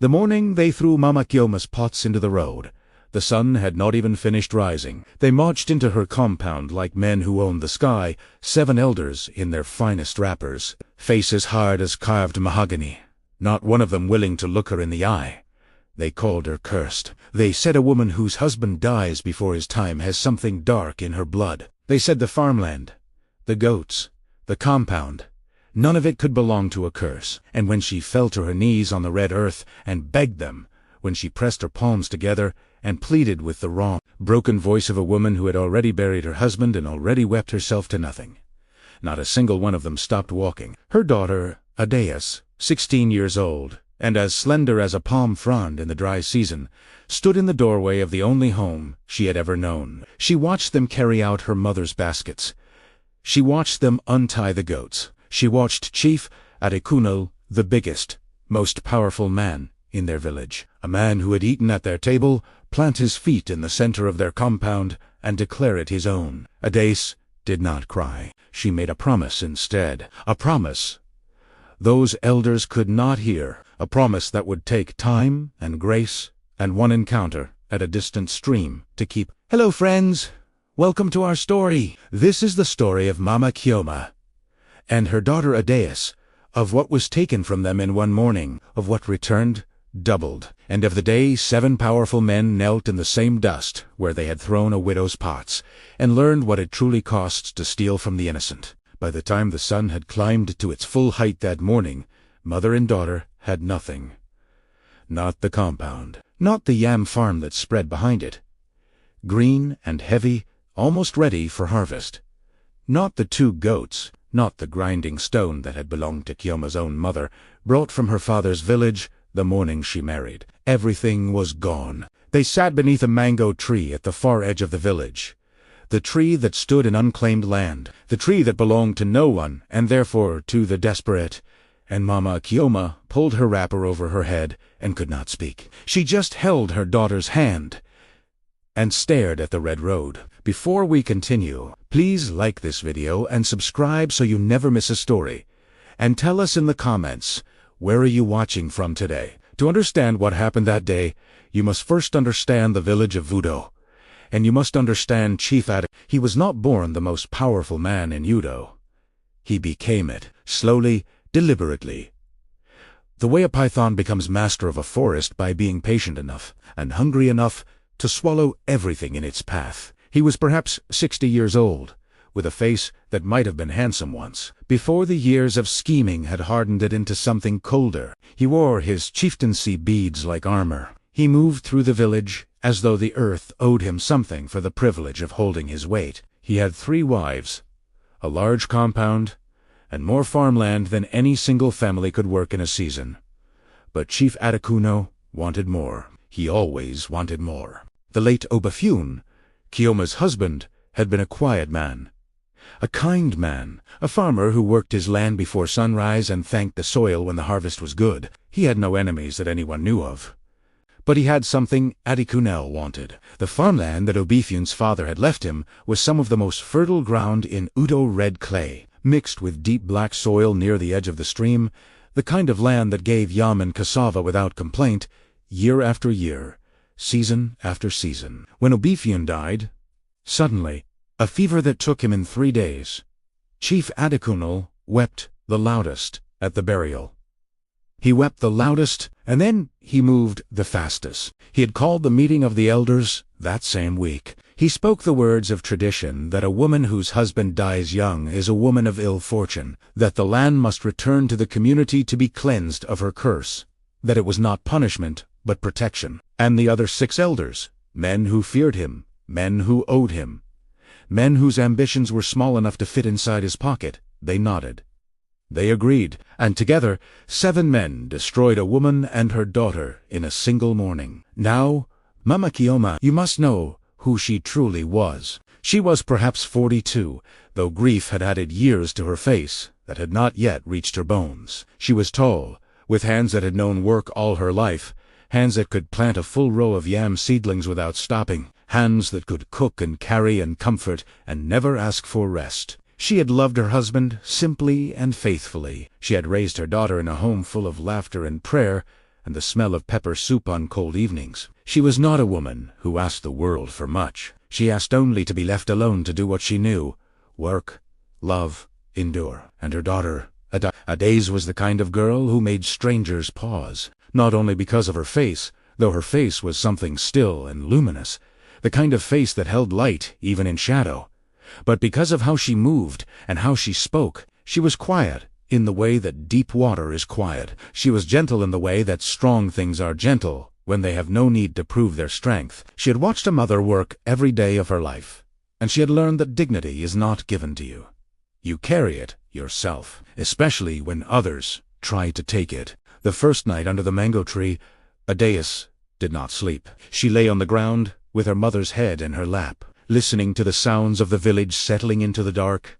The morning they threw Mama Kyoma's pots into the road. The sun had not even finished rising. They marched into her compound like men who owned the sky, 7 elders in their finest wrappers, faces hard as carved mahogany, not one of them willing to look her in the eye. They called her cursed. They said a woman whose husband dies before his time has something dark in her blood. They said the farmland, the goats, the compound, none of it could belong to a curse. And when she fell to her knees on the red earth and begged them, when she pressed her palms together and pleaded with the raw, broken voice of a woman who had already buried her husband and already wept herself to nothing, not a single one of them stopped walking. Her daughter, Adeus, 16 years old, and as slender as a palm frond in the dry season, stood in the doorway of the only home she had ever known. She watched them carry out her mother's baskets. She watched them untie the goats. She watched Chief Adekuno, the biggest, most powerful man in their village, a man who had eaten at their table, plant his feet in the center of their compound and declare it his own. Adeus did not cry. She made a promise instead, a promise those elders could not hear, a promise that would take time and grace and one encounter at a distant stream to keep. Hello friends, welcome to our story. This is the story of Mama Kyoma and her daughter Adeus, of what was taken from them in one morning, of what returned doubled, and of the day 7 powerful men knelt in the same dust where they had thrown a widow's pots, and learned what it truly costs to steal from the innocent. By the time the sun had climbed to its full height that morning, mother and daughter had nothing. Not the compound, not the yam farm that spread behind it, green and heavy, almost ready for harvest. Not the 2 goats, not the grinding stone that had belonged to Kyoma's own mother, brought from her father's village the morning she married. Everything was gone. They sat beneath a mango tree at the far edge of the village. The tree that stood in unclaimed land, the tree that belonged to no one, and therefore to the desperate. And Mama Kyoma pulled her wrapper over her head and could not speak. She just held her daughter's hand and stared at the red road. Before we continue, please like this video and subscribe so you never miss a story. And tell us in the comments, where are you watching from today? To understand what happened that day, you must first understand the village of Udo. And you must understand Chief Adekuno. He was not born the most powerful man in Udo. He became it, slowly, deliberately. The way a python becomes master of a forest by being patient enough and hungry enough to swallow everything in its path. He was perhaps 60 years old, with a face that might have been handsome once, before the years of scheming had hardened it into something colder. He wore his chieftaincy beads like armor. He moved through the village as though the earth owed him something for the privilege of holding his weight. He had 3 wives, a large compound, and more farmland than any single family could work in a season. But Chief Adekuno wanted more. He always wanted more. The late Obafune, Kyoma's husband, had been a quiet man, a kind man, a farmer who worked his land before sunrise and thanked the soil when the harvest was good. He had no enemies that anyone knew of. But he had something Adekuno wanted. The farmland that Obifune's father had left him was some of the most fertile ground in Udo red clay, mixed with deep black soil near the edge of the stream, the kind of land that gave yam and cassava without complaint, year after year, season after season. When Obifune died, suddenly, a fever that took him in 3 days, Chief Adekuno wept the loudest at the burial. He wept the loudest, and then he moved the fastest. He had called the meeting of the elders that same week. He spoke the words of tradition that a woman whose husband dies young is a woman of ill fortune, that the land must return to the community to be cleansed of her curse, that it was not punishment but protection. And the other 6 elders, men who feared him, men who owed him, men whose ambitions were small enough to fit inside his pocket, they nodded. They agreed, and together 7 men destroyed a woman and her daughter in a single morning. Now, Mama Kyoma, you must know who she truly was. She was perhaps 42, though grief had added years to her face that had not yet reached her bones. She was tall, with hands that had known work all her life, hands that could plant a full row of yam seedlings without stopping, hands that could cook and carry and comfort and never ask for rest. She had loved her husband simply and faithfully. She had raised her daughter in a home full of laughter and prayer, and the smell of pepper soup on cold evenings. She was not a woman who asked the world for much. She asked only to be left alone to do what she knew: work, love, endure. And her daughter, Adaise, was the kind of girl who made strangers pause, not only because of her face, though her face was something still and luminous, the kind of face that held light even in shadow, but because of how she moved and how she spoke. She was quiet in the way that deep water is quiet. She was gentle in the way that strong things are gentle when they have no need to prove their strength. She had watched her mother work every day of her life, and she had learned that dignity is not given to you. You carry it yourself, especially when others try to take it. The first night under the mango tree, Adaise did not sleep. She lay on the ground with her mother's head in her lap, listening to the sounds of the village settling into the dark.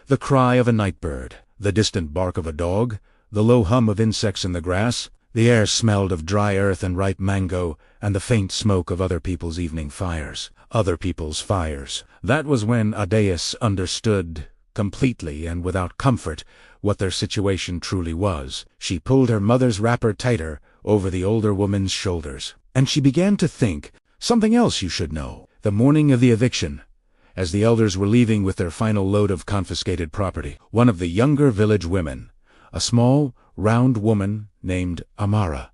The cry of a night bird, the distant bark of a dog, the low hum of insects in the grass. The air smelled of dry earth and ripe mango, and the faint smoke of other people's evening fires. Other people's fires. That was when Adaise understood, completely and without comfort, what their situation truly was. She pulled her mother's wrapper tighter over the older woman's shoulders, and she began to think, something else you should know. The morning of the eviction, as the elders were leaving with their final load of confiscated property, one of the younger village women, a small, round woman named Amara,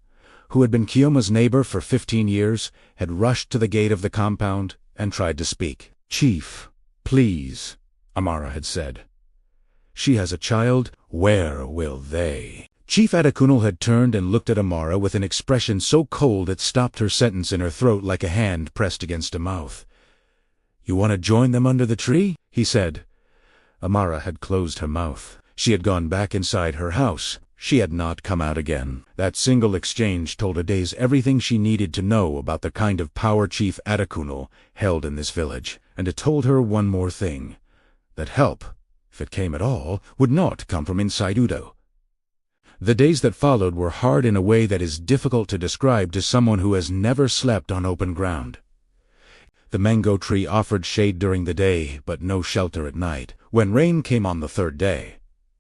who had been Kioma's neighbor for 15 years, had rushed to the gate of the compound and tried to speak. "Chief, please," Amara had said. "She has a child. Where will they?" Chief Adekunle had turned and looked at Amara with an expression so cold it stopped her sentence in her throat like a hand pressed against a mouth. "You want to join them under the tree?" he said. Amara had closed her mouth. She had gone back inside her house. She had not come out again. That single exchange told Adaise everything she needed to know about the kind of power Chief Adekunle held in this village, and it told her one more thing: that help, if it came at all, would not come from inside Udo. The days that followed were hard in a way that is difficult to describe to someone who has never slept on open ground. The mango tree offered shade during the day, but no shelter at night. When rain came on the third day,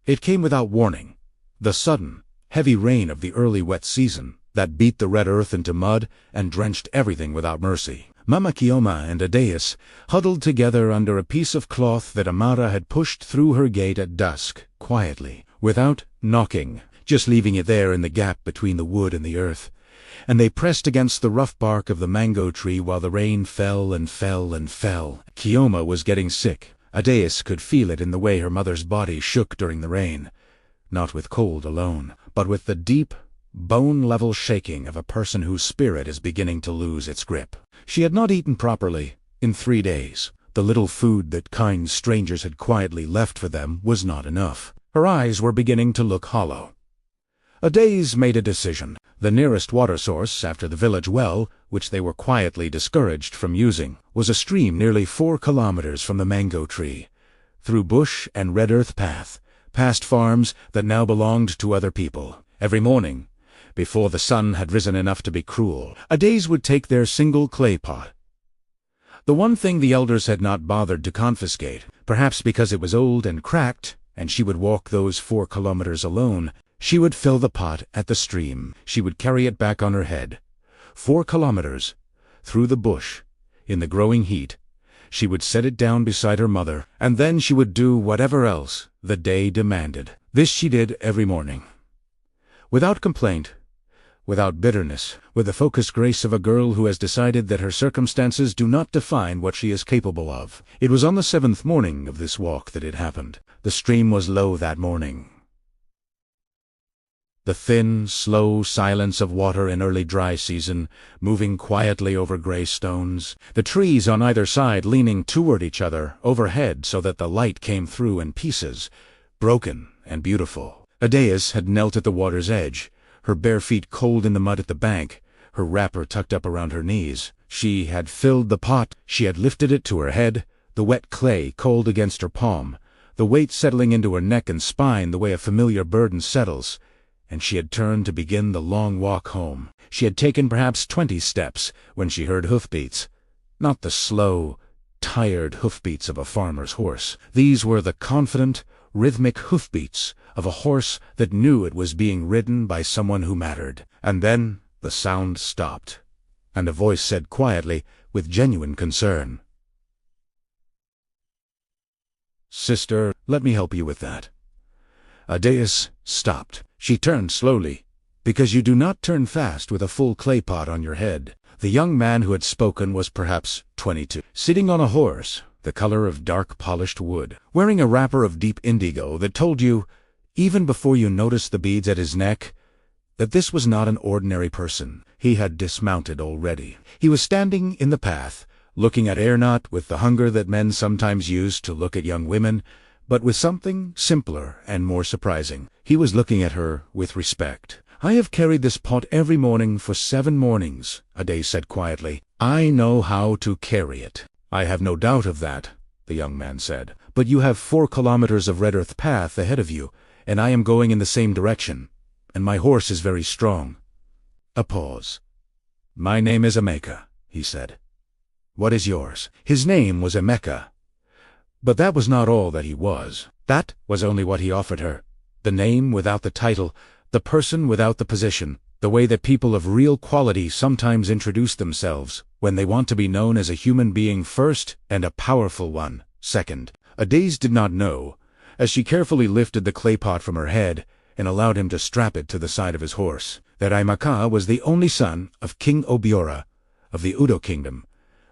it came without warning. The sudden, heavy rain of the early wet season that beat the red earth into mud and drenched everything without mercy. Mama Kioma and Adaise huddled together under a piece of cloth that Amara had pushed through her gate at dusk, quietly, without knocking, just leaving it there in the gap between the wood and the earth. And they pressed against the rough bark of the mango tree while the rain fell and fell and fell. Kioma was getting sick. Adaise could feel it in the way her mother's body shook during the rain, not with cold alone, but with the deep, bone-level shaking of a person whose spirit is beginning to lose its grip. She had not eaten properly in 3 days. The little food that kind strangers had quietly left for them was not enough. Her eyes were beginning to look hollow. Adaise made a decision. The nearest water source, after the village well, which they were quietly discouraged from using, was a stream nearly 4 kilometers from the mango tree, through bush and red earth path, past farms that now belonged to other people. Every morning, before the sun had risen enough to be cruel, Adaise would take their single clay pot. The one thing the elders had not bothered to confiscate, perhaps because it was old and cracked, and she would walk those 4 kilometers alone. She would fill the pot at the stream. She would carry it back on her head. 4 kilometers, through the bush, in the growing heat. She would set it down beside her mother, and then she would do whatever else the day demanded. This she did every morning, without complaint, without bitterness, with the focused grace of a girl who has decided that her circumstances do not define what she is capable of. It was on the 7th morning of this walk that it happened. The stream was low that morning. The thin, slow silence of water in early dry season, moving quietly over gray stones, the trees on either side leaning toward each other overhead so that the light came through in pieces, broken and beautiful. Adaise had knelt at the water's edge, her bare feet cold in the mud at the bank, her wrapper tucked up around her knees. She had filled the pot, she had lifted it to her head, the wet clay cold against her palm, the weight settling into her neck and spine the way a familiar burden settles, and she had turned to begin the long walk home. She had taken perhaps 20 steps when she heard hoofbeats. Not the slow, tired hoofbeats of a farmer's horse. These were the confident, rhythmic hoofbeats of a horse that knew it was being ridden by someone who mattered. And then the sound stopped, and a voice said quietly, with genuine concern, "Sister, let me help you with that." Adais stopped. She turned slowly, because you do not turn fast with a full clay pot on your head. The young man who had spoken was perhaps 22, sitting on a horse, the color of dark polished wood, wearing a wrapper of deep indigo that told you, even before you noticed the beads at his neck, that this was not an ordinary person. He had dismounted already. He was standing in the path, looking at Ernot with the hunger that men sometimes use to look at young women, but with something simpler and more surprising. He was looking at her with respect. "I have carried this pot every morning for 7 mornings," Adais said quietly. "I know how to carry it." "I have no doubt of that," the young man said. "But you have 4 kilometers of red earth path ahead of you, and I am going in the same direction, and my horse is very strong." A pause. "My name is Emeka," he said. "What is yours?" His name was Emeka. But that was not all that he was. That was only what he offered her. The name without the title, the person without the position, the way that people of real quality sometimes introduce themselves when they want to be known as a human being first and a powerful one second. Adais did not know, as she carefully lifted the clay pot from her head and allowed him to strap it to the side of his horse, that Emeka was the only son of King Obiora of the Udo kingdom,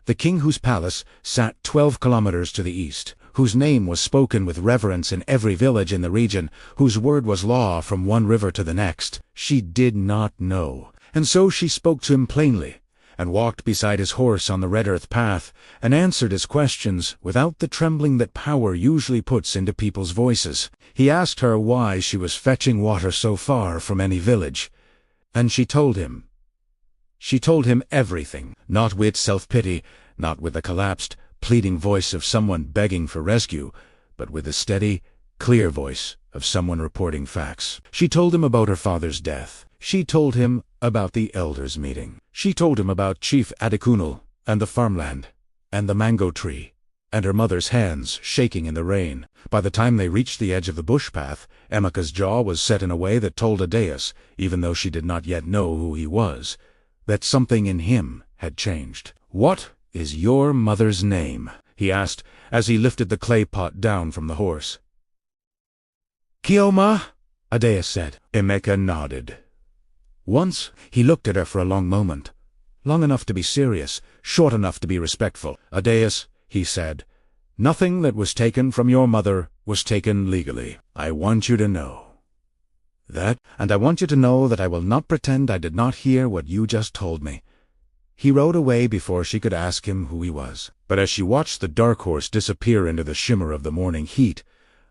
the king whose palace sat 12 kilometers to the east, whose name was spoken with reverence in every village in the region, whose word was law from one river to the next. She did not know, and so she spoke to him plainly, and walked beside his horse on the red earth path, and answered his questions without the trembling that power usually puts into people's voices. He asked her why she was fetching water so far from any village, and she told him. She told him everything, not with self-pity, not with the collapsed, pleading voice of someone begging for rescue, but with the steady, clear voice of someone reporting facts. She told him about her father's death. She told him about the elders' meeting. She told him about Chief Adekunle, and the farmland, and the mango tree, and her mother's hands shaking in the rain. By the time they reached the edge of the bush path, Emeka's jaw was set in a way that told Adais, even though she did not yet know who he was, that something in him had changed. "What is your mother's name?" he asked, as he lifted the clay pot down from the horse. "Kioma," Adais said. Emeka nodded. Once he looked at her for a long moment, long enough to be serious, short enough to be respectful. "Adais," he said, "nothing that was taken from your mother was taken legally. I want you to know that, and I want you to know that I will not pretend I did not hear what you just told me." He rode away before she could ask him who he was. But as she watched the dark horse disappear into the shimmer of the morning heat,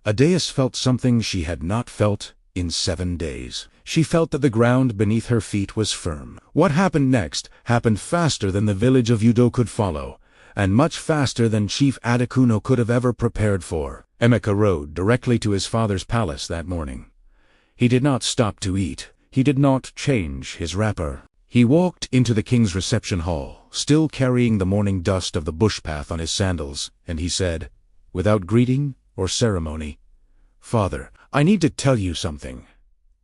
Adais felt something she had not felt in 7 days. She felt that the ground beneath her feet was firm. What happened next happened faster than the village of Udo could follow, and much faster than Chief Adekunle could have ever prepared for. Emeka rode directly to his father's palace that morning. He did not stop to eat. He did not change his wrapper. He walked into the king's reception hall, still carrying the morning dust of the bush path on his sandals, and he said, without greeting or ceremony, "Father, I need to tell you something."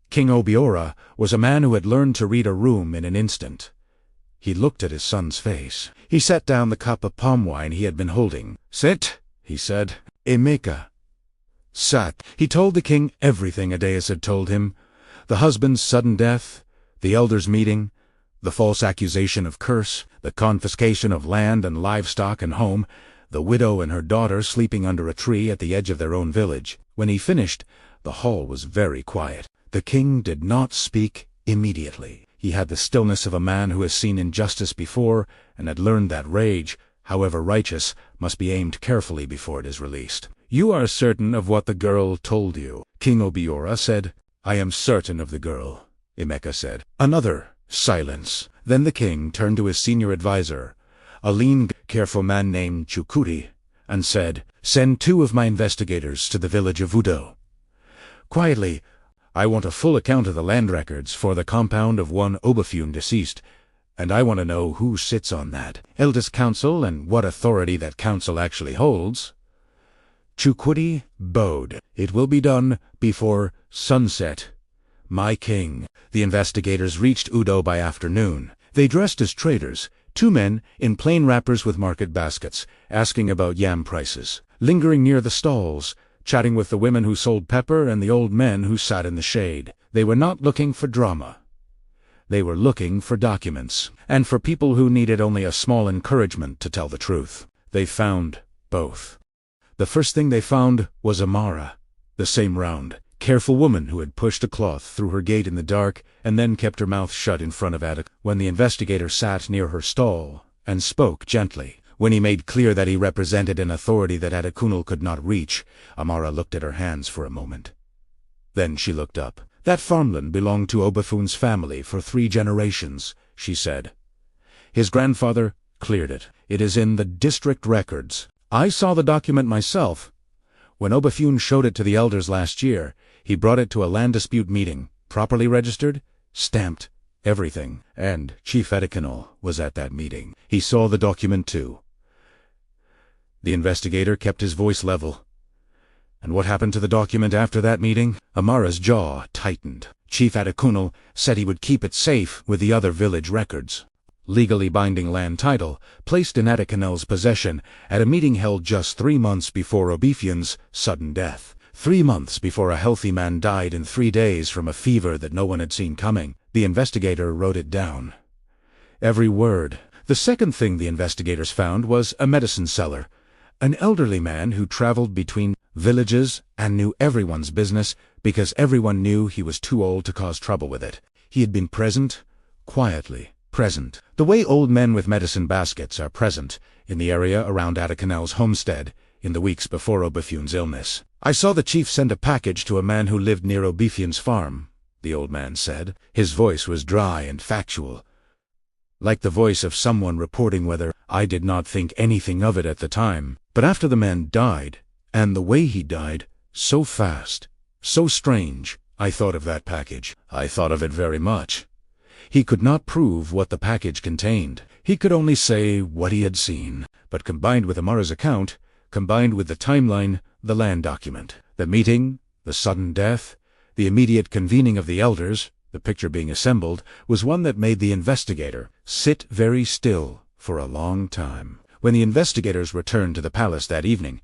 King Obiora was a man who had learned to read a room in an instant. He looked at his son's face. He set down the cup of palm wine he had been holding. "Sit," he said. Emeka sat. He told the king everything Adais had told him: the husband's sudden death, the elders' meeting, the false accusation of curse, the confiscation of land and livestock and home, the widow and her daughter sleeping under a tree at the edge of their own village. When he finished, the hall was very quiet. The king did not speak immediately. He had the stillness of a man who has seen injustice before and had learned that rage, however righteous, must be aimed carefully before it is released. "You are certain of what the girl told you?" King Obiora said. "I am certain of the girl," Emeka said. Another silence. Then the king turned to his senior adviser, a lean, careful man named Chukuri, and said, "Send 2 of my investigators to the village of Udo. Quietly, I want a full account of the land records for the compound of one Obafune deceased, and I want to know who sits on that eldest council and what authority that council actually holds." Chukwudi bowed. "It will be done before sunset, my king." The investigators reached Udo by afternoon. They dressed as traders, two men in plain wrappers with market baskets, asking about yam prices, lingering near the stalls, chatting with the women who sold pepper and the old men who sat in the shade. They were not looking for drama. They were looking for documents, and for people who needed only a small encouragement to tell the truth. They found both. The first thing they found was Amara, the same round, careful woman who had pushed a cloth through her gate in the dark and then kept her mouth shut in front of Attic. When the investigator sat near her stall and spoke gently, when he made clear that he represented an authority that Atakunal could not reach, Amara looked at her hands for a moment. Then she looked up. "That farmland belonged to Obafun's family for 3 generations, she said. "His grandfather cleared it. It is in the district records. I saw the document myself. When Obafun showed it to the elders last year, he brought it to a land dispute meeting, properly registered, stamped, everything. And Chief Atakunal was at that meeting. He saw the document too." The investigator kept his voice level. "And what happened to the document after that meeting?" Amara's jaw tightened. "Chief Atakunal said he would keep it safe with the other village records. Legally binding land title, placed in Atakunal's possession at a meeting held just 3 months before Obifun's sudden death. 3 months before a healthy man died in 3 days from a fever that no one had seen coming." The investigator wrote it down. Every word. The second thing the investigators found was a medicine seller, an elderly man who traveled between villages and knew everyone's business because everyone knew he was too old to cause trouble with it. He had been present, quietly present, the way old men with medicine baskets are present in the area around Atakunal's homestead in the weeks before Obafun's illness. "I saw the chief send a package to a man who lived near Obafun's farm," the old man said. His voice was dry and factual, like the voice of someone reporting weather. "I did not think anything of it at the time, but after the man died, and the way he died, so fast, so strange, I thought of that package. I thought of it very much." He could not prove what the package contained. He could only say what he had seen. But combined with Amara's account, combined with the timeline, the land document, the meeting, the sudden death, the immediate convening of the elders, the picture being assembled, was one that made the investigator sit very still for a long time. When the investigators returned to the palace that evening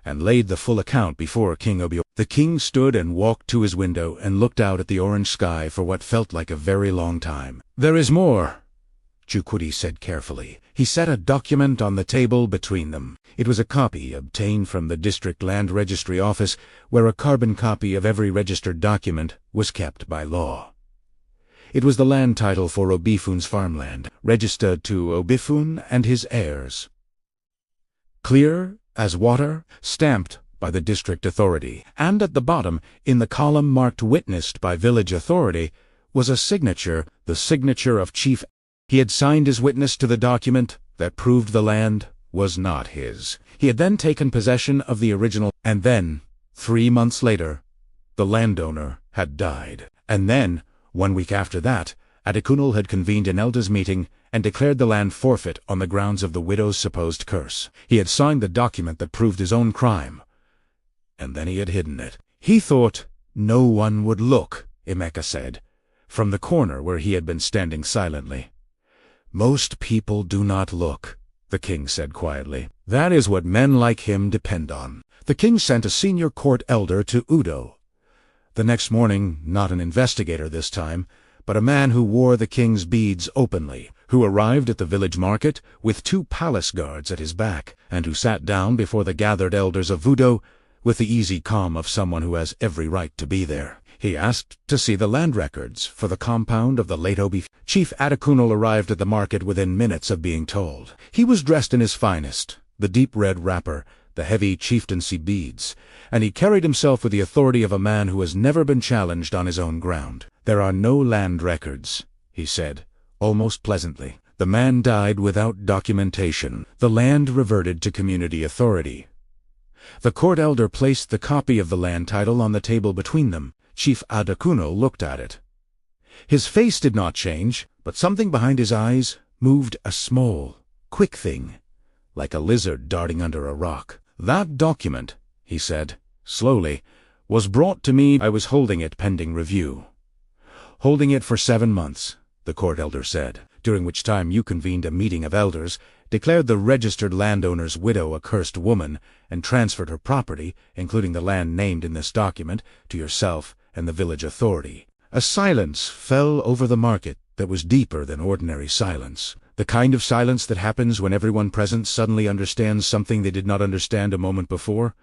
and laid the full account before King Obi, the king stood and walked to his window and looked out at the orange sky for what felt like a very long time. "There is more," Chukwudi said carefully. He set a document on the table between them. It was a copy obtained from the district land registry office, where a carbon copy of every registered document was kept by law. It was the land title for Obifun's farmland, registered to Obifun and his heirs. Clear as water, stamped by the district authority, and at the bottom, in the column marked witnessed by village authority, was a signature, the signature of Chief. He had signed his witness to the document that proved the land was not his. He had then taken possession of the original, and then, 3 months later, the landowner had died. And then, 1 week after that, Atakunal had convened an elders' meeting and declared the land forfeit on the grounds of the widow's supposed curse. He had signed the document that proved his own crime, and then he had hidden it. He thought no one would look, Emeka said, from the corner where he had been standing silently. "Most people do not look," the king said quietly. "That is what men like him depend on." The king sent a senior court elder to Udo. The next morning, not an investigator this time, but a man who wore the king's beads openly, who arrived at the village market with 2 palace guards at his back, and who sat down before the gathered elders of Udo with the easy calm of someone who has every right to be there. He asked to see the land records for the compound of the late Obi. Chief Atakunal arrived at the market within minutes of being told. He was dressed in his finest, the deep red wrapper, the heavy chieftaincy beads, and he carried himself with the authority of a man who has never been challenged on his own ground. "There are no land records," he said, almost pleasantly. "The man died without documentation. The land reverted to community authority." The court elder placed the copy of the land title on the table between them. Chief Atakunal looked at it. His face did not change, but something behind his eyes moved, a small, quick thing, like a lizard darting under a rock. "That document," he said, slowly, was brought to me. I was holding it pending review. Holding it for 7 months, the court elder said, during which time you convened a meeting of elders, declared the registered landowner's widow a cursed woman, and transferred her property, including the land named in this document, to yourself and the village authority. A silence fell over the market that was deeper than ordinary silence, the kind of silence that happens when everyone present suddenly understands something they did not understand a moment before.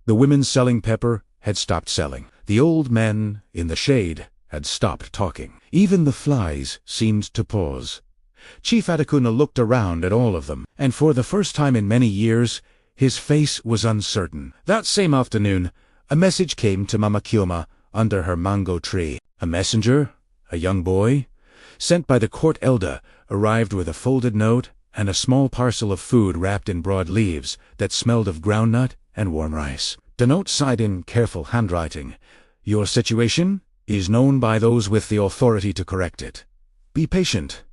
The women selling pepper had stopped selling. The old men in the shade had stopped talking. Even the flies seemed to pause. Chief Adekuna looked around at all of them, and for the first time in many years, his face was uncertain. That same afternoon, a message came to Mama Kioma under her mango tree. A messenger, a young boy, sent by the court elder, arrived with a folded note and a small parcel of food wrapped in broad leaves that smelled of groundnut and warm rice. The note sighed in careful handwriting. Your situation is known by those with the authority to correct it. Be patient.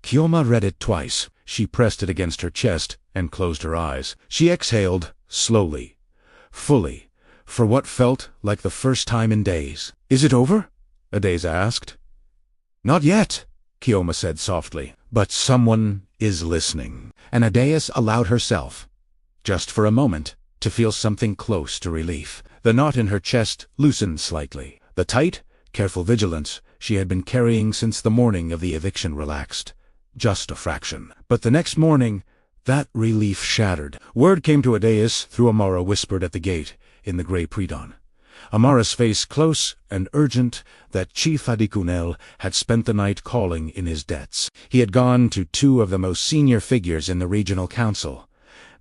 Kioma read it twice. She pressed it against her chest and closed her eyes. She exhaled, slowly, fully, for what felt like the first time in days. Is it over? Adeza asked. Not yet, Kioma said softly, but someone is listening. And Adeza allowed herself, just for a moment, to feel something close to relief. The knot in her chest loosened slightly. The tight, careful vigilance she had been carrying since the morning of the eviction relaxed. Just a fraction. But the next morning, that relief shattered. Word came to Adeza through Amara whispered at the gate in the grey pre-dawn. Amara's face close and urgent that Chief Adikunel had spent the night calling in his debts. He had gone to 2 of the most senior figures in the regional council.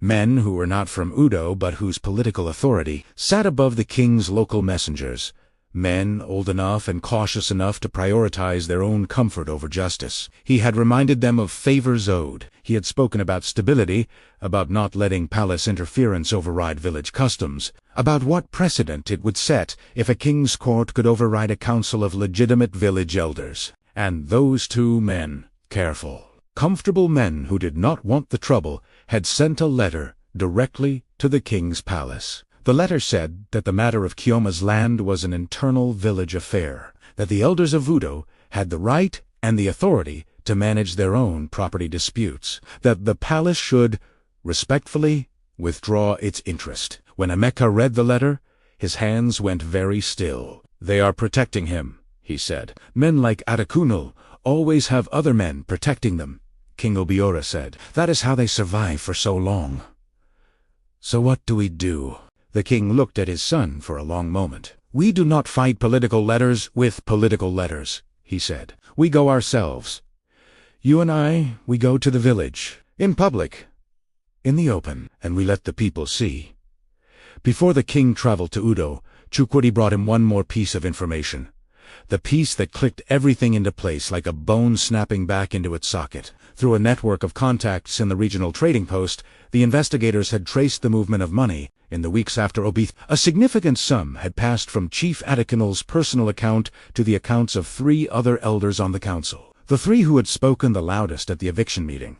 Men who were not from Udo but whose political authority sat above the king's local messengers. Men old enough and cautious enough to prioritize their own comfort over justice. He had reminded them of favors owed. He had spoken about stability, about not letting palace interference override village customs, about what precedent it would set if a king's court could override a council of legitimate village elders. And those 2 men, careful, comfortable men who did not want the trouble, had sent a letter directly to the king's palace. The letter said that the matter of Kioma's land was an internal village affair, that the elders of Udo had the right and the authority to manage their own property disputes, that the palace should, respectfully, withdraw its interest. When Emeka read the letter, his hands went very still. They are protecting him, he said. Men like Adekunle always have other men protecting them, King Obiora said. That is how they survive for so long. So what do we do? The king looked at his son for a long moment. We do not fight political letters with political letters, he said. We go ourselves. You and I, we go to the village, in public, in the open, and we let the people see. Before the king traveled to Udo, Chukwudi brought him one more piece of information. The piece that clicked everything into place like a bone snapping back into its socket. Through a network of contacts in the regional trading post, the investigators had traced the movement of money. In the weeks after Obith, a significant sum had passed from Chief Adekunle's personal account to the accounts of 3 other elders on the council. The 3 who had spoken the loudest at the eviction meeting.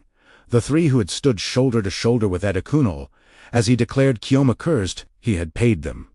The 3 who had stood shoulder to shoulder with Adekunle. As he declared Kioma cursed, he had paid them.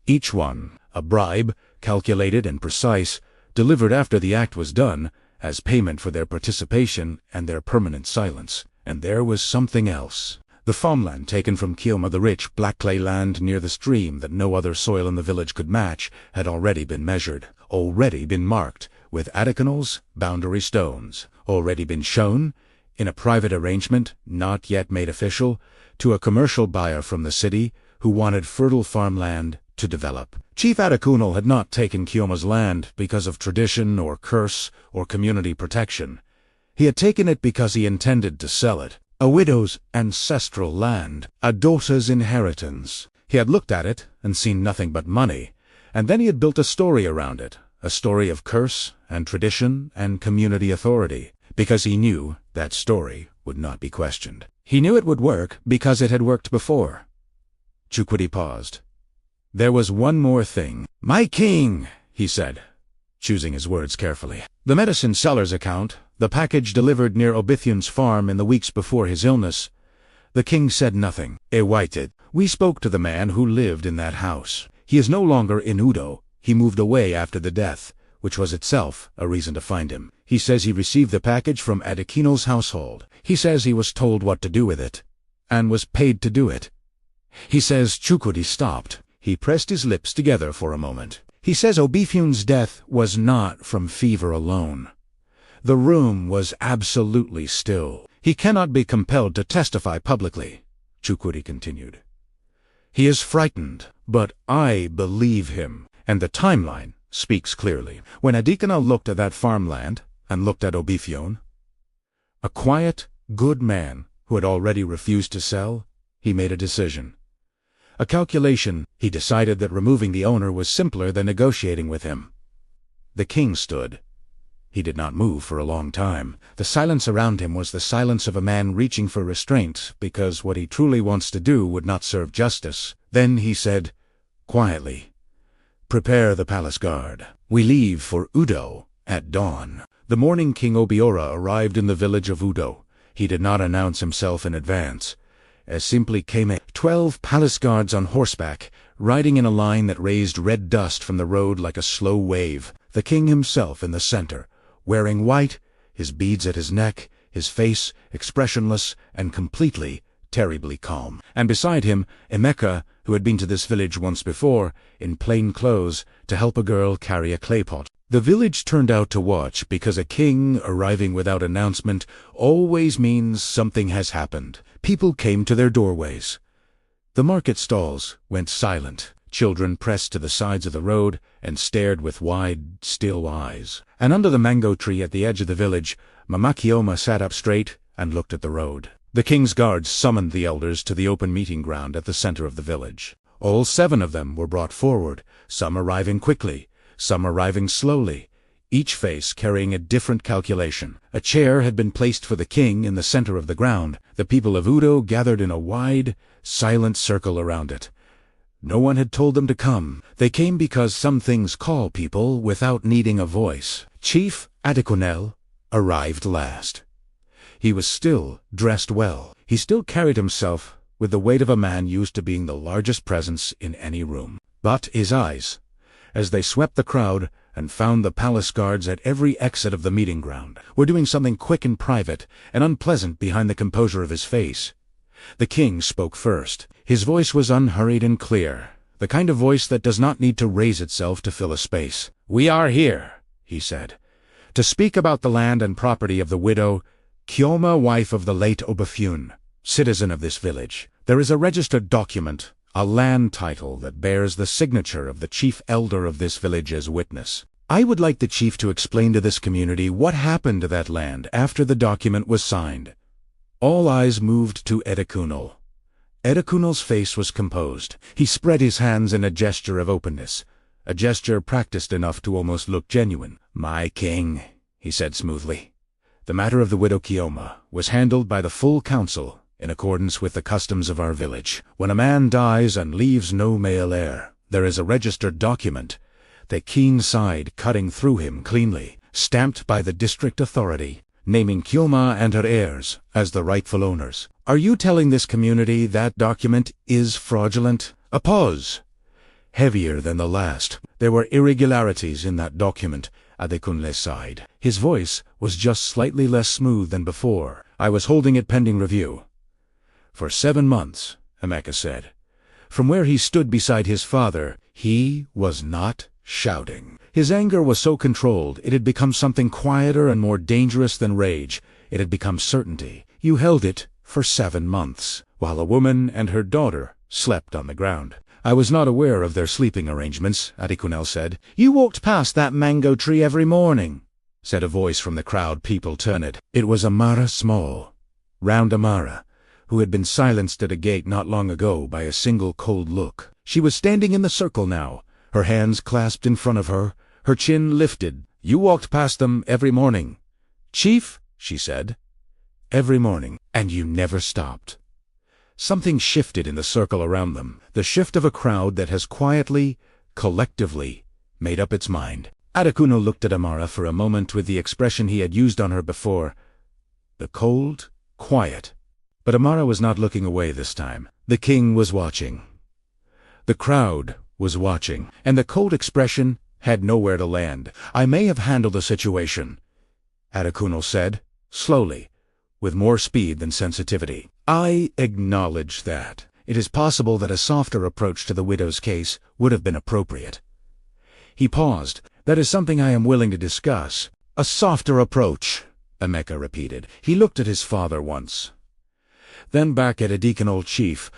Each one, a bribe, calculated and precise, delivered after the act was done, as payment for their participation and their permanent silence. And there was something else. The farmland taken from Kioma, the rich black clay land near the stream that no other soil in the village could match, had already been measured, already been marked with Adekunle's boundary stones, already been shown, in a private arrangement not yet made official, to a commercial buyer from the city who wanted fertile farmland to develop. Chief Adekunle had not taken Kioma's land because of tradition or curse or community protection. He had taken it because he intended to sell it. A widow's ancestral land, a daughter's inheritance. He had looked at it and seen nothing but money, and then he had built a story around it, a story of curse and tradition and community authority, because he knew that story would not be questioned. He knew it would work because it had worked before. Chukwudi paused. There was one more thing. My king, he said, choosing his words carefully. The medicine seller's account, the package delivered near Obithion's farm in the weeks before his illness. The king said nothing. Ewaited. We spoke to the man who lived in that house. He is no longer in Udo. He moved away after the death, which was itself a reason to find him. He says he received the package from Adekinal's household. He says he was told what to do with it, and was paid to do it. He says Chukudi stopped. He pressed his lips together for a moment. He says Obifun's death was not from fever alone. The room was absolutely still. He cannot be compelled to testify publicly, Chukudi continued. He is frightened, but I believe him, and the timeline speaks clearly. When Adekinal looked at that farmland and looked at Obifun, a quiet, good man who had already refused to sell, he made a decision. A calculation. He decided that removing the owner was simpler than negotiating with him. The king stood. He did not move for a long time. The silence around him was the silence of a man reaching for restraint because what he truly wants to do would not serve justice. Then he said, quietly, "Prepare the palace guard. We leave for Udo at dawn." The morning King Obiora arrived in the village of Udo. He did not announce himself in advance. As simply came 12 palace guards on horseback, riding in a line that raised red dust from the road like a slow wave. The king himself in the center, wearing white, his beads at his neck, his face expressionless and completely, terribly calm. And beside him, Emeka, who had been to this village once before, in plain clothes, to help a girl carry a clay pot. The village turned out to watch because a king arriving without announcement always means something has happened. People came to their doorways. The market stalls went silent. Children pressed to the sides of the road and stared with wide, still eyes. And under the mango tree at the edge of the village, Mama Kioma sat up straight and looked at the road. The king's guards summoned the elders to the open meeting ground at the center of the village. All 7 of them were brought forward, some arriving quickly, some arriving slowly, each face carrying a different calculation. A chair had been placed for the king in the center of the ground. The people of Udo gathered in a wide, silent circle around it. No one had told them to come. They came because some things call people without needing a voice. Chief Adekunle arrived last. He was still dressed well. He still carried himself with the weight of a man used to being the largest presence in any room. But his eyes, as they swept the crowd and found the palace guards at every exit of the meeting ground, were doing something quick and private and unpleasant behind the composure of his face. The king spoke first. His voice was unhurried and clear, the kind of voice that does not need to raise itself to fill a space. "We are here," he said, "to speak about the land and property of the widow, Kioma, wife of the late Obifun, citizen of this village. There is a registered document, a land title that bears the signature of the chief elder of this village as witness. I would like the chief to explain to this community what happened to that land after the document was signed." All eyes moved to Adekunle. Adekunle's face was composed. He spread his hands in a gesture of openness, a gesture practiced enough to almost look genuine. "My king," he said smoothly, "the matter of the widow Kioma was handled by the full council in accordance with the customs of our village. When a man dies and leaves no male heir, there is a registered document, the keen side cutting through him cleanly, stamped by the district authority, naming Kioma and her heirs as the rightful owners. Are you telling this community that document is fraudulent?" A pause, heavier than the last. There were irregularities in that document, Adekunle sighed. His voice was just slightly less smooth than before. "I was holding it pending review." "For 7 months, Emeka said. From where he stood beside his father, he was not shouting. His anger was so controlled, it had become something quieter and more dangerous than rage. It had become certainty. "You held it for 7 months, while a woman and her daughter slept on the ground." "I was not aware of their sleeping arrangements," Adekunle said. "You walked past that mango tree every morning," said a voice from the crowd. People turned. It was Amara Small, round Amara, who had been silenced at a gate not long ago by a single cold look. She was standing in the circle now, her hands clasped in front of her, her chin lifted. "You walked past them every morning." "Chief," she said, "every morning, and you never stopped." Something shifted in the circle around them, the shift of a crowd that has quietly, collectively, made up its mind. Adekunle looked at Amara for a moment with the expression he had used on her before, the cold, quiet. But Amara was not looking away this time. The king was watching. The crowd was watching, and the cold expression had nowhere to land. "I may have handled the situation," Adekunle said, slowly, with more speed than sensitivity. "I acknowledge that. It is possible that a softer approach to the widow's case would have been appropriate." He paused. "That is something I am willing to discuss." "A softer approach," Emeka repeated. He looked at his father once, then back at Adekunle Chief.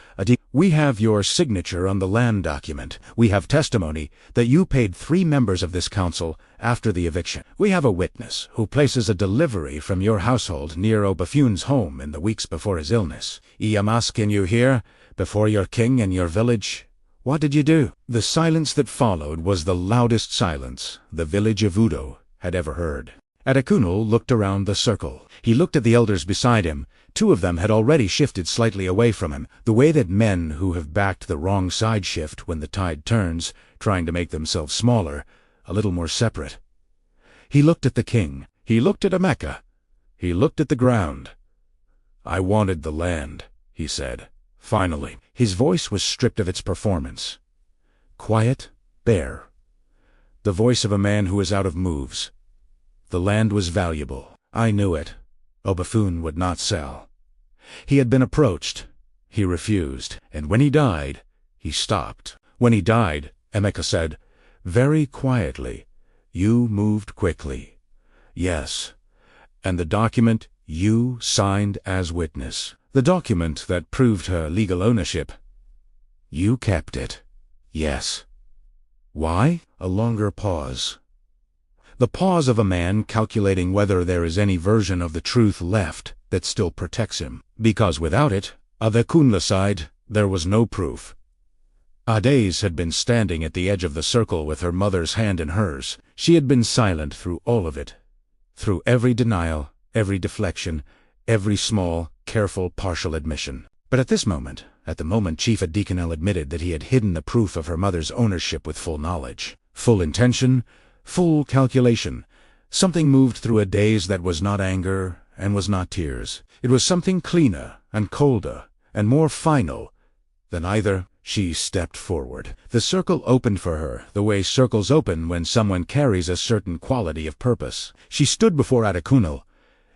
"We have your signature on the land document. We have testimony that you paid 3 members of this council after the eviction. We have a witness who places a delivery from your household near Obafune's home in the weeks before his illness. I am asking you here, before your king and your village, what did you do?" The silence that followed was the loudest silence the village of Udo had ever heard. Adekunle looked around the circle. He looked at the elders beside him. 2 of them had already shifted slightly away from him, the way that men who have backed the wrong side shift when the tide turns, trying to make themselves smaller, a little more separate. He looked at the king. He looked at Emeka. He looked at the ground. "I wanted the land," he said, finally. His voice was stripped of its performance. Quiet, bare. The voice of a man who is out of moves. The land was valuable. I knew it. Obafune would not sell. He had been approached. He refused. And when he died, he stopped. When he died, Emeka said, very quietly, "You moved quickly." "Yes. And the document you signed as witness. The document that proved her legal ownership. You kept it." "Yes." "Why?" A longer pause. The pause of a man calculating whether there is any version of the truth left that still protects him. Because without it, Adekunle's side, there was no proof. Ades had been standing at the edge of the circle with her mother's hand in hers. She had been silent through all of it. Through every denial, every deflection, every small, careful, partial admission. But at this moment, at the moment Chief Adekunle admitted that he had hidden the proof of her mother's ownership with full knowledge, full intention, full calculation, something moved through Ades that was not anger and was not tears. It was something cleaner and colder and more final than either. She stepped forward. The circle opened for her, the way circles open when someone carries a certain quality of purpose. She stood before Adekunle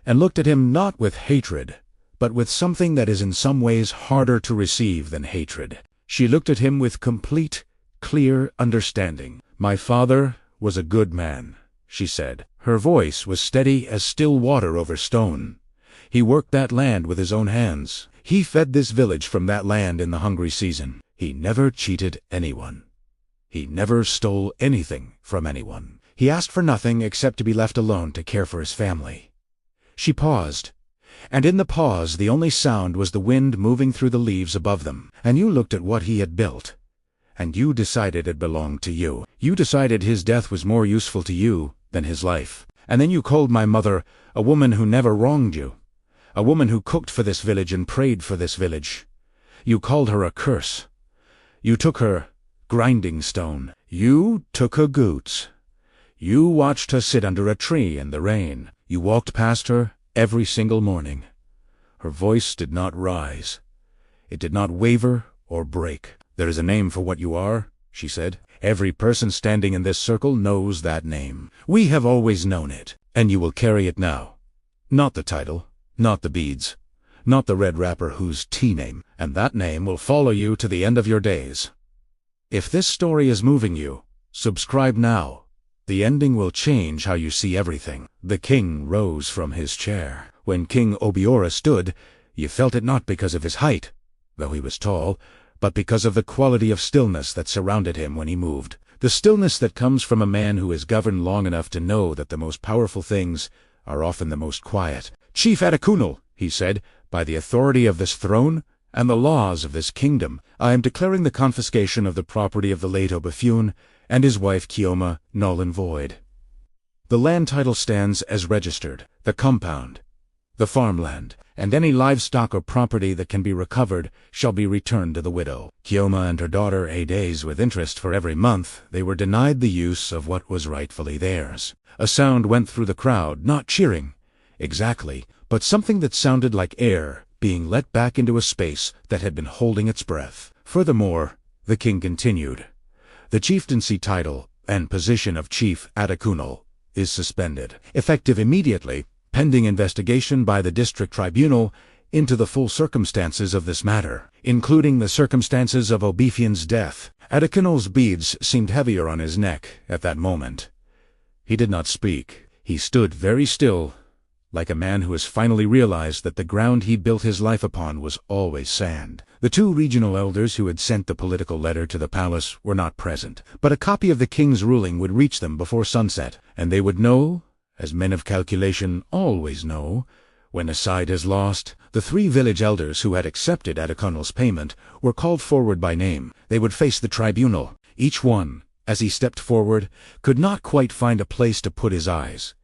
and looked at him not with hatred, but with something that is in some ways harder to receive than hatred. She looked at him with complete, clear understanding. "My father was a good man," she said. Her voice was steady as still water over stone. "He worked that land with his own hands. He fed this village from that land in the hungry season. He never cheated anyone. He never stole anything from anyone. He asked for nothing except to be left alone to care for his family." She paused, and in the pause the only sound was the wind moving through the leaves above them. "And you looked at what he had built, and you decided it belonged to you. You decided his death was more useful to you than his life. And then you called my mother a woman who never wronged you, a woman who cooked for this village and prayed for this village. You called her a curse. You took her grinding stone. You took her goods. You watched her sit under a tree in the rain. You walked past her every single morning. Her voice did not rise. It did not waver or break. There is a name for what you are," she said. "Every person standing in this circle knows that name. We have always known it, and you will carry it now. Not the title, not the beads, not the red wrapper whose T-name, and that name will follow you to the end of your days. If this story is moving you, subscribe now. The ending will change how you see everything." The king rose from his chair. When King Obiora stood, you felt it not because of his height, though he was tall, but because of the quality of stillness that surrounded him when he moved. The stillness that comes from a man who is governed long enough to know that the most powerful things are often the most quiet. "Chief Adekunle," he said, "by the authority of this throne and the laws of this kingdom, I am declaring the confiscation of the property of the late Obafune and his wife Kioma null and void. The land title stands as registered, the compound, the farmland, and any livestock or property that can be recovered shall be returned to the widow. Kioma and her daughter Ades with interest for every month, they were denied the use of what was rightfully theirs." A sound went through the crowd, not cheering, exactly, but something that sounded like air being let back into a space that had been holding its breath. Furthermore, the king continued, the chieftaincy title and position of Chief Adikunal is suspended, effective immediately, pending investigation by the district tribunal into the full circumstances of this matter, including the circumstances of Obefian's death. Adikunal's beads seemed heavier on his neck at that moment. He did not speak. He stood very still, like a man who has finally realized that the ground he built his life upon was always sand. The two regional elders who had sent the political letter to the palace were not present, but a copy of the king's ruling would reach them before sunset, and they would know, as men of calculation always know, when a side is lost. The three village elders who had accepted Adikunal's payment were called forward by name. They would face the tribunal. Each one, as he stepped forward, could not quite find a place to put his eyes.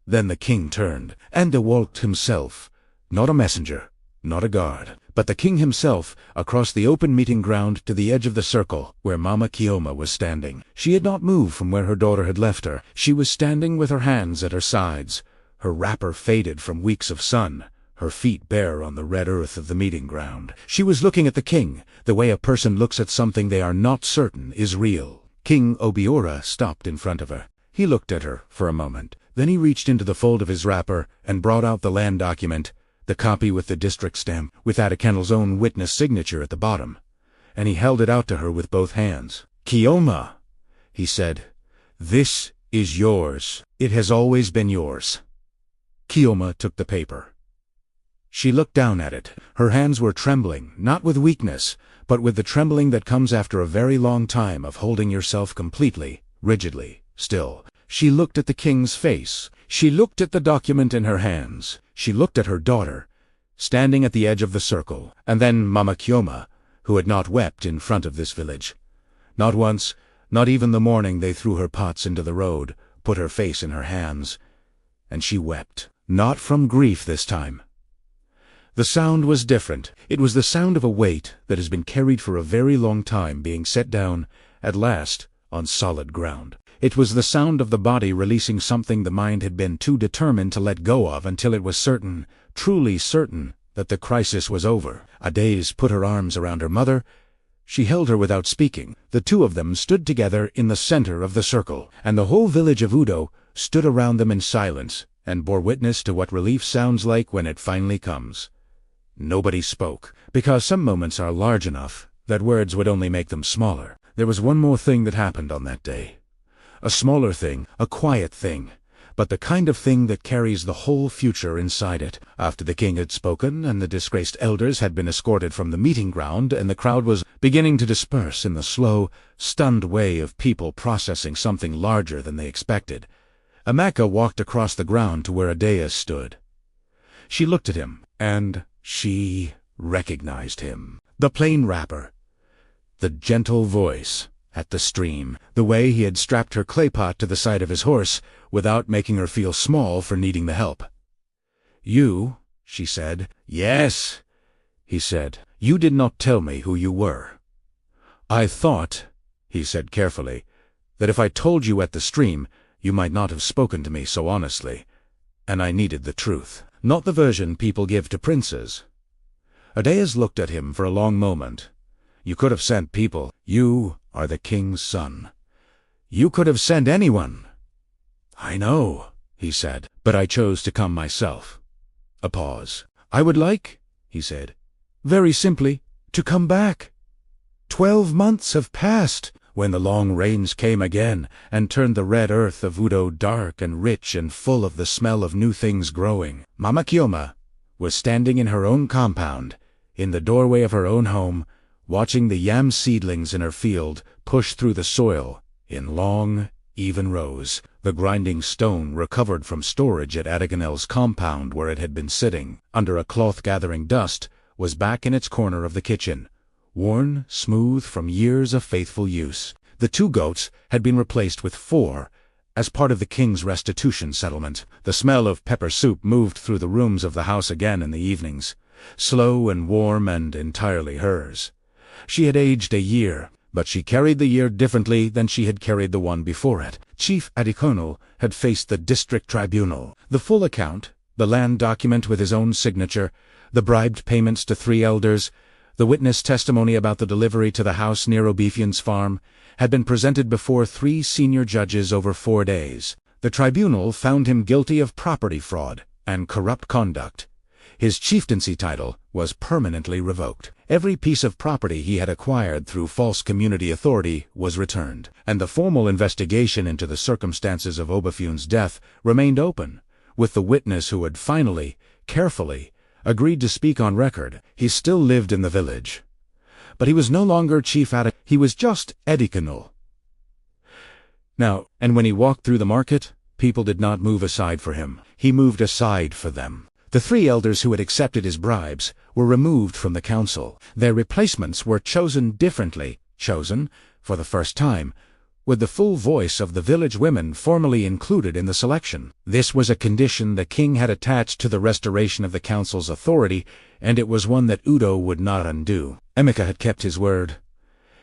Then the king turned, and walked himself, not a messenger, not a guard, but the king himself, across the open meeting ground to the edge of the circle where Mama Kioma was standing. She had not moved from where her daughter had left her. She was standing with her hands at her sides, her wrapper faded from weeks of sun, her feet bare on the red earth of the meeting ground. She was looking at the king, the way a person looks at something they are not certain is real. King Obiora stopped in front of her. He looked at her for a moment. Then he reached into the fold of his wrapper and brought out the land document, the copy with the district stamp, with Adikunal's own witness signature at the bottom, and he held it out to her with both hands. "Kioma," he said, "this is yours. It has always been yours." Kioma took the paper. She looked down at it. Her hands were trembling, not with weakness, but with the trembling that comes after a very long time of holding yourself completely, rigidly, still. She looked at the king's face. She looked at the document in her hands. She looked at her daughter, standing at the edge of the circle, and then Mama Kioma, who had not wept in front of this village. Not once, not even the morning they threw her pots into the road, put her face in her hands, and she wept. Not from grief this time. The sound was different. It was the sound of a weight that has been carried for a very long time being set down, at last, on solid ground. It was the sound of the body releasing something the mind had been too determined to let go of until it was certain, truly certain, that the crisis was over. Adès put her arms around her mother. She held her without speaking. The two of them stood together in the center of the circle, and the whole village of Udo stood around them in silence, and bore witness to what relief sounds like when it finally comes. Nobody spoke, because some moments are large enough that words would only make them smaller. There was one more thing that happened on that day. A smaller thing, a quiet thing, but the kind of thing that carries the whole future inside it. After the king had spoken and the disgraced elders had been escorted from the meeting ground and the crowd was beginning to disperse in the slow, stunned way of people processing something larger than they expected, Amaka walked across the ground to where Adès stood. She looked at him, and she recognized him. The plain wrapper, the gentle voice at the stream, the way he had strapped her clay pot to the side of his horse without making her feel small for needing the help. "You," she said. "Yes," he said. "You did not tell me who you were." "I thought," he said carefully, "that if I told you at the stream, you might not have spoken to me so honestly, and I needed the truth, not the version people give to princes." Adès looked at him for a long moment. "You could have sent people. You are the king's son. You could have sent anyone." "I know," he said, "but I chose to come myself." A pause. "I would like," he said, "very simply, to come back. 12 months have passed." When the long rains came again and turned the red earth of Udo dark and rich and full of the smell of new things growing, Mama Kioma was standing in her own compound, in the doorway of her own home, watching the yam seedlings in her field push through the soil in long, even rows. The grinding stone recovered from storage at Adikunal's compound where it had been sitting, under a cloth gathering dust, was back in its corner of the kitchen, worn smooth from years of faithful use. The 2 goats had been replaced with 4, as part of the king's restitution settlement. The smell of pepper soup moved through the rooms of the house again in the evenings, slow and warm and entirely hers. She had aged a year, but she carried the year differently than she had carried the one before it. Chief Adikunal had faced the district tribunal. The full account, the land document with his own signature, the bribed payments to 3 elders, the witness testimony about the delivery to the house near Obefian's farm, had been presented before 3 senior judges over 4 days. The tribunal found him guilty of property fraud and corrupt conduct. His chieftaincy title was permanently revoked. Every piece of property he had acquired through false community authority was returned, and the formal investigation into the circumstances of Obefian's death remained open, with the witness who had finally, carefully, agreed to speak on record. He still lived in the village. But he was no longer chief he was just Edikanul. Now, and when he walked through the market, people did not move aside for him. He moved aside for them. The 3 elders who had accepted his bribes were removed from the council. Their replacements were chosen differently, chosen, for the first time, with the full voice of the village women formally included in the selection. This was a condition the king had attached to the restoration of the council's authority, and it was one that Udo would not undo. Emeka had kept his word.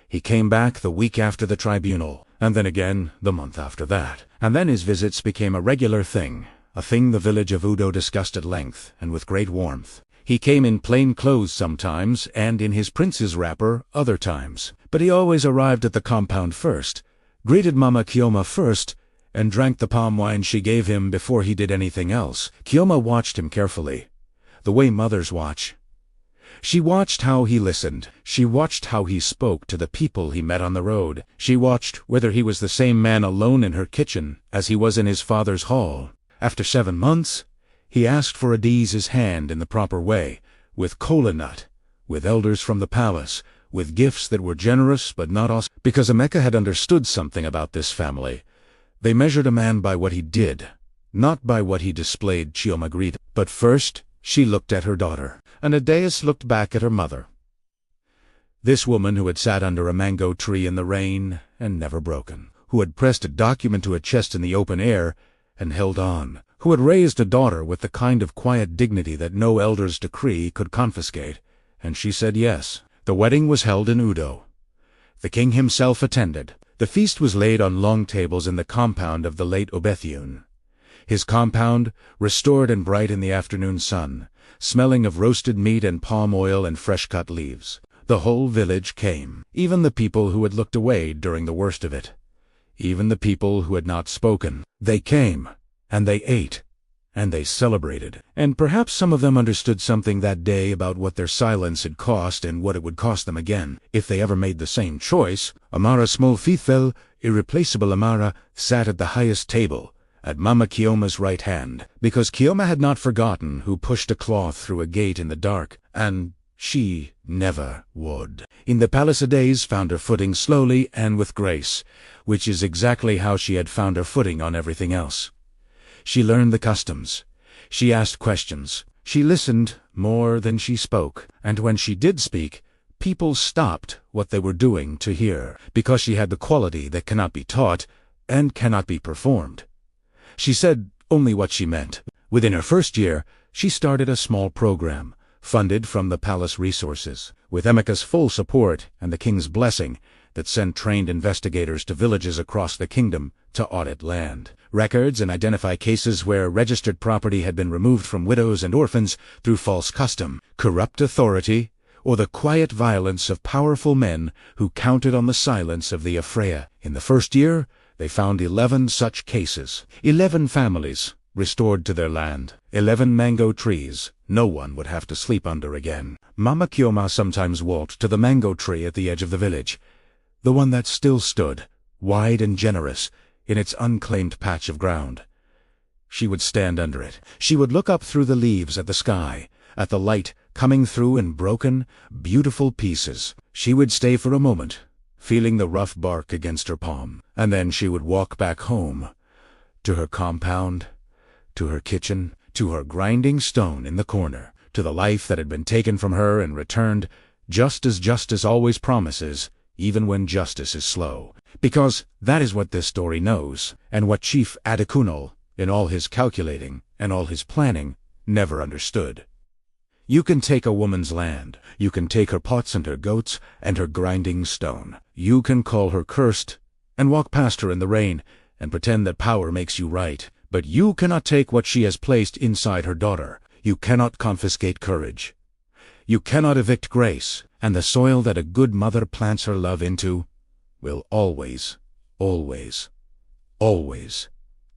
He came back the week after the tribunal, and then again the month after that. And then his visits became a regular thing, a thing the village of Udo discussed at length and with great warmth. He came in plain clothes sometimes, and in his prince's wrapper other times. But he always arrived at the compound first, greeted Mama Kioma first, and drank the palm wine she gave him before he did anything else. Kioma watched him carefully, the way mothers watch. She watched how he listened. She watched how he spoke to the people he met on the road. She watched whether he was the same man alone in her kitchen as he was in his father's hall. After 7 months, he asked for Adiz's hand in the proper way, with kola nut, with elders from the palace, with gifts that were generous but not awesome. Because Emeka had understood something about this family. They measured a man by what he did, not by what he displayed. Chioma greeted. But first, she looked at her daughter, and Adais looked back at her mother. This woman who had sat under a mango tree in the rain and never broken, who had pressed a document to a chest in the open air and held on, who had raised a daughter with the kind of quiet dignity that no elder's decree could confiscate, and she said yes. The wedding was held in Udo. The king himself attended. The feast was laid on long tables in the compound of the late Obefian. His compound, restored and bright in the afternoon sun, smelling of roasted meat and palm oil and fresh-cut leaves. The whole village came, even the people who had looked away during the worst of it, even the people who had not spoken. They came, and they ate, and they celebrated. And perhaps some of them understood something that day about what their silence had cost and what it would cost them again, if they ever made the same choice. Amara Smolfithel, irreplaceable Amara, sat at the highest table, at Mama Kioma's right hand, because Kioma had not forgotten who pushed a cloth through a gate in the dark, and she never would. In the palace Adais found her footing slowly and with grace, which is exactly how she had found her footing on everything else. She learned the customs. She asked questions. She listened more than she spoke, and when she did speak, people stopped what they were doing to hear, because she had the quality that cannot be taught and cannot be performed. She said only what she meant. Within her first year, she started a small program, funded from the palace resources, with Emeka's full support and the king's blessing, that sent trained investigators to villages across the kingdom to audit land records and identify cases where registered property had been removed from widows and orphans through false custom, corrupt authority, or the quiet violence of powerful men who counted on the silence of the Afreya. In the first year, they found 11 such cases, 11 families restored to their land, 11 mango trees no one would have to sleep under again. Mama Kioma sometimes walked to the mango tree at the edge of the village, the one that still stood, wide and generous, in its unclaimed patch of ground. She would stand under it. She would look up through the leaves at the sky, at the light coming through in broken, beautiful pieces. She would stay for a moment, feeling the rough bark against her palm, and then she would walk back home, to her compound, to her kitchen, to her grinding stone in the corner, to the life that had been taken from her and returned, just as justice always promises, even when justice is slow. Because that is what this story knows, and what Chief Adekunal, in all his calculating and all his planning, never understood. You can take a woman's land, you can take her pots and her goats and her grinding stone. You can call her cursed and walk past her in the rain and pretend that power makes you right. But you cannot take what she has placed inside her daughter. You cannot confiscate courage. You cannot evict grace, and the soil that a good mother plants her love into will always, always, always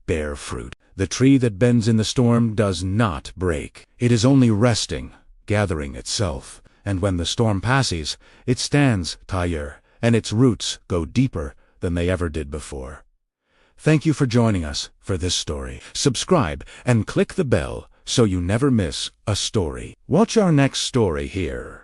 bear fruit. The tree that bends in the storm does not break. It is only resting, gathering itself. And when the storm passes, it stands taller, and its roots go deeper than they ever did before. Thank you for joining us for this story. Subscribe and click the bell so you never miss a story. Watch our next story here.